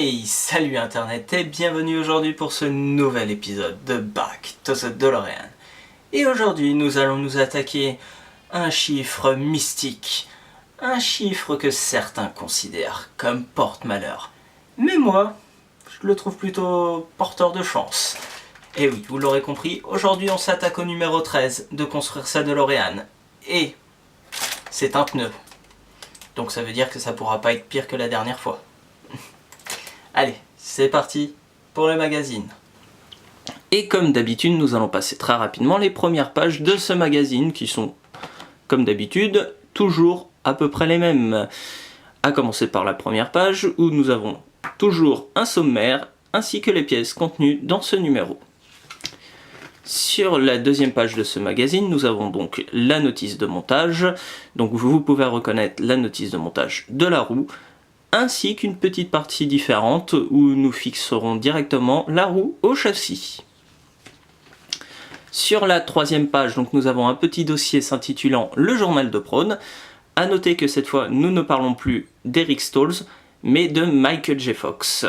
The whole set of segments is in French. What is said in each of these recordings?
Hey, salut Internet et bienvenue aujourd'hui pour ce nouvel épisode de Back to the DeLorean. Et aujourd'hui nous allons nous attaquer à un chiffre mystique, un chiffre que certains considèrent comme porte-malheur. Mais moi, je le trouve plutôt porteur de chance. Et oui, vous l'aurez compris, aujourd'hui on s'attaque au numéro 13 de construire sa DeLorean. Et c'est un pneu. Donc ça veut dire que ça pourra pas être pire que la dernière fois. Allez, c'est parti pour le magazine. Et comme d'habitude, nous allons passer très rapidement les premières pages de ce magazine qui sont, comme d'habitude, toujours à peu près les mêmes. À commencer par la première page où nous avons toujours un sommaire ainsi que les pièces contenues dans ce numéro. Sur la deuxième page de ce magazine, nous avons donc la notice de montage. Donc vous pouvez reconnaître la notice de montage de la roue, ainsi qu'une petite partie différente où nous fixerons directement la roue au châssis. Sur la troisième page, donc, nous avons un petit dossier s'intitulant Le journal de prône. A noter que cette fois, nous ne parlons plus d'Eric Stolz, mais de Michael J. Fox.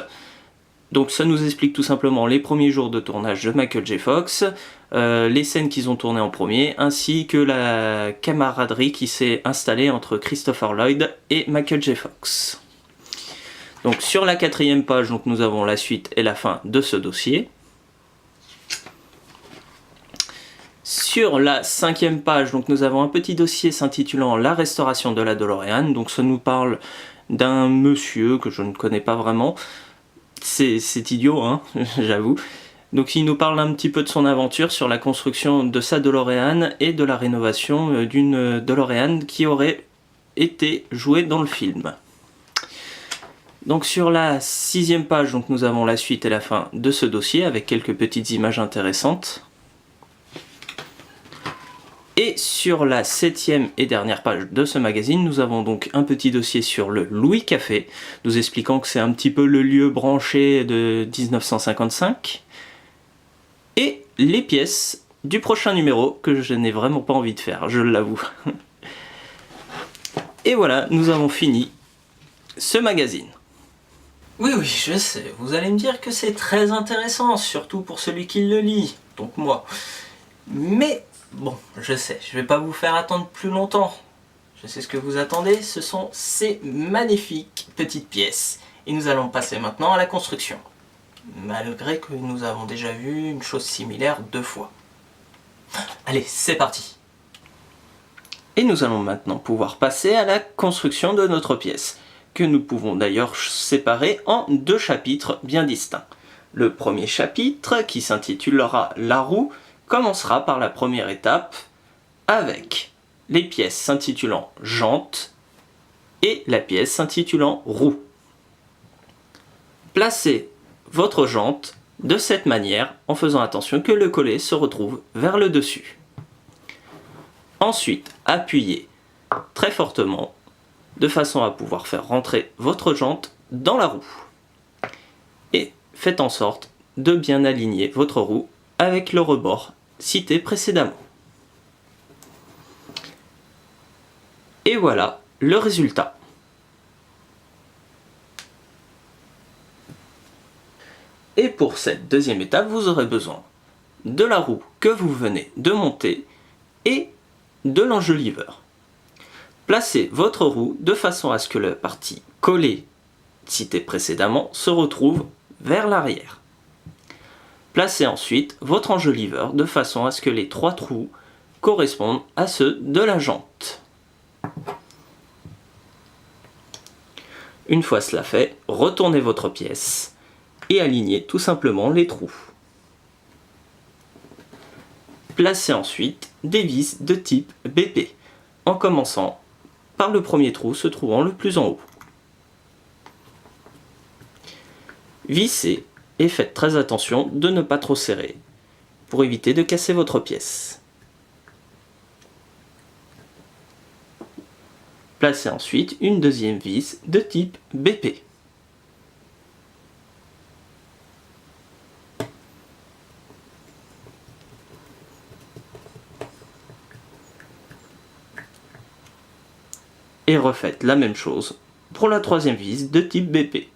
Donc ça nous explique tout simplement les premiers jours de tournage de Michael J. Fox, les scènes qu'ils ont tournées en premier, ainsi que la camaraderie qui s'est installée entre Christopher Lloyd et Michael J. Fox. Donc sur la quatrième page, donc, nous avons la suite et la fin de ce dossier. Sur la cinquième page, donc, nous avons un petit dossier s'intitulant La restauration de la DeLorean. Donc ça nous parle d'un monsieur que je ne connais pas vraiment. C'est idiot, hein, j'avoue. Donc il nous parle un petit peu de son aventure sur la construction de sa DeLorean et de la rénovation d'une DeLorean qui aurait été jouée dans le film. Donc sur la sixième page, donc, nous avons la suite et la fin de ce dossier avec quelques petites images intéressantes. Et sur la septième et dernière page de ce magazine, nous avons donc un petit dossier sur le Louis Café, nous expliquant que c'est un petit peu le lieu branché de 1955. Et les pièces du prochain numéro que je n'ai vraiment pas envie de faire, je l'avoue. Et voilà, nous avons fini ce magazine. Oui, je sais, vous allez me dire que c'est très intéressant, surtout pour celui qui le lit, donc moi. Mais, bon, je sais, je vais pas vous faire attendre plus longtemps. Je sais ce que vous attendez, ce sont ces magnifiques petites pièces. Et nous allons passer maintenant à la construction. Malgré que nous avons déjà vu une chose similaire 2 fois. Allez, c'est parti! Et nous allons maintenant pouvoir passer à la construction de notre pièce, que nous pouvons d'ailleurs séparer en 2 chapitres bien distincts. Le premier chapitre, qui s'intitulera La roue, commencera par la première étape avec les pièces s'intitulant Jante et la pièce s'intitulant Roue. Placez votre jante de cette manière en faisant attention que le collet se retrouve vers le dessus. Ensuite, appuyez très fortement de façon à pouvoir faire rentrer votre jante dans la roue. Et faites en sorte de bien aligner votre roue avec le rebord cité précédemment. Et voilà le résultat. Et pour cette deuxième étape, vous aurez besoin de la roue que vous venez de monter et de l'enjoliveur. Placez votre roue de façon à ce que la partie collée citée précédemment se retrouve vers l'arrière. Placez ensuite votre enjoliveur de façon à ce que les 3 trous correspondent à ceux de la jante. Une fois cela fait, retournez votre pièce et alignez tout simplement les trous. Placez ensuite des vis de type BP, en commençant par le premier trou se trouvant le plus en haut. Vissez et faites très attention de ne pas trop serrer, pour éviter de casser votre pièce. Placez ensuite une deuxième vis de type BP. Et refaites la même chose pour la troisième vis de type BP.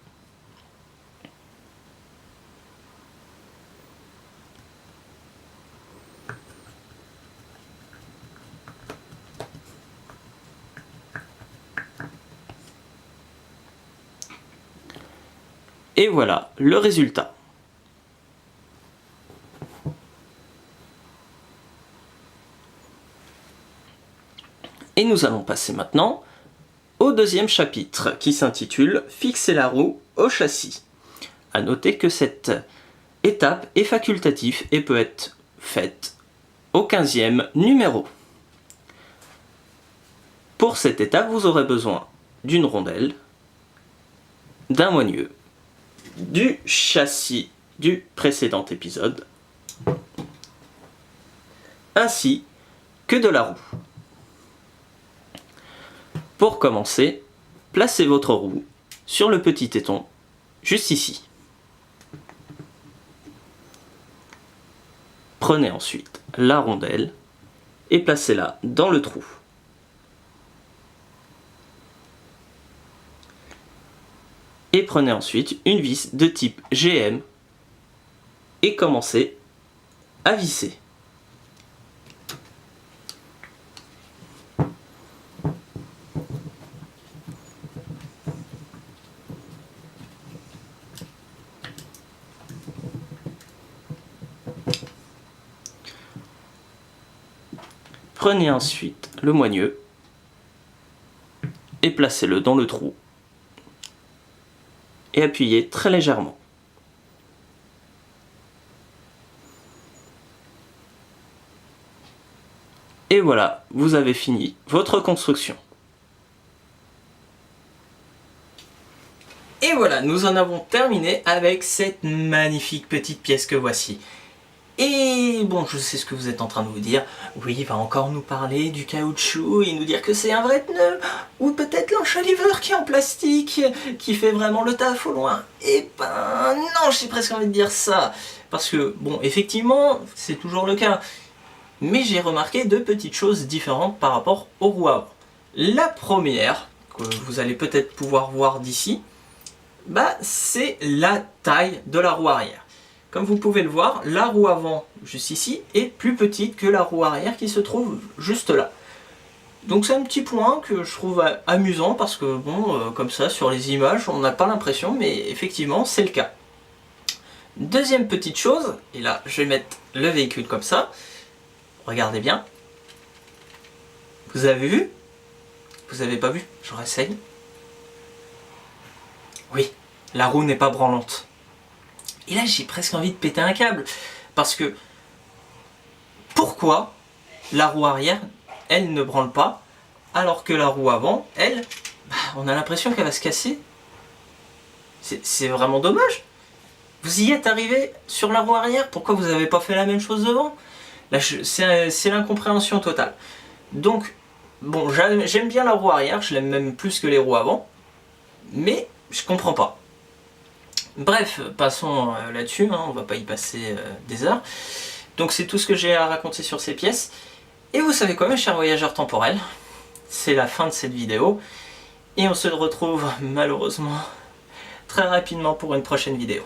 Et voilà le résultat. Et nous allons passer maintenant au deuxième chapitre qui s'intitule « Fixer la roue au châssis ». A noter que cette étape est facultative et peut être faite au 15e numéro. Pour cette étape, vous aurez besoin d'une rondelle, d'un moigneux, du châssis du précédent épisode, ainsi que de la roue. Pour commencer, placez votre roue sur le petit téton, juste ici. Prenez ensuite la rondelle et placez-la dans le trou. Et prenez ensuite une vis de type GM et commencez à visser. Prenez ensuite le moigneux et placez-le dans le trou et appuyez très légèrement. Et voilà, vous avez fini votre construction. Et voilà, nous en avons terminé avec cette magnifique petite pièce que voici. Et bon, je sais ce que vous êtes en train de vous dire. Oui, il va encore nous parler du caoutchouc et nous dire que c'est un vrai pneu. Ou peut-être l'enchalivreur qui est en plastique, qui fait vraiment le taf au loin. Eh ben non, j'ai presque envie de dire ça. Parce que, bon, effectivement, c'est toujours le cas. Mais j'ai remarqué deux petites choses différentes par rapport aux roues avant. La première, que vous allez peut-être pouvoir voir d'ici, bah, c'est la taille de la roue arrière. Comme vous pouvez le voir, la roue avant, juste ici, est plus petite que la roue arrière qui se trouve juste là. Donc c'est un petit point que je trouve amusant parce que, bon, comme ça, sur les images, on n'a pas l'impression, mais effectivement, c'est le cas. Deuxième petite chose, et là, je vais mettre le véhicule comme ça. Regardez bien. Vous avez vu? Vous avez pas vu? Je réessaye. Oui, la roue n'est pas branlante. Et là, j'ai presque envie de péter un câble. Parce que, pourquoi la roue arrière, elle ne branle pas, alors que la roue avant, elle, bah, on a l'impression qu'elle va se casser. C'est vraiment dommage. Vous y êtes arrivé sur la roue arrière, pourquoi vous n'avez pas fait la même chose devant? Là, c'est l'incompréhension totale. Donc, bon, j'aime bien la roue arrière, je l'aime même plus que les roues avant, mais je comprends pas. Bref, passons là-dessus, hein, on va pas y passer des heures. Donc c'est tout ce que j'ai à raconter sur ces pièces. Et vous savez quoi, mes chers voyageurs temporels, c'est la fin de cette vidéo. Et on se retrouve malheureusement très rapidement pour une prochaine vidéo.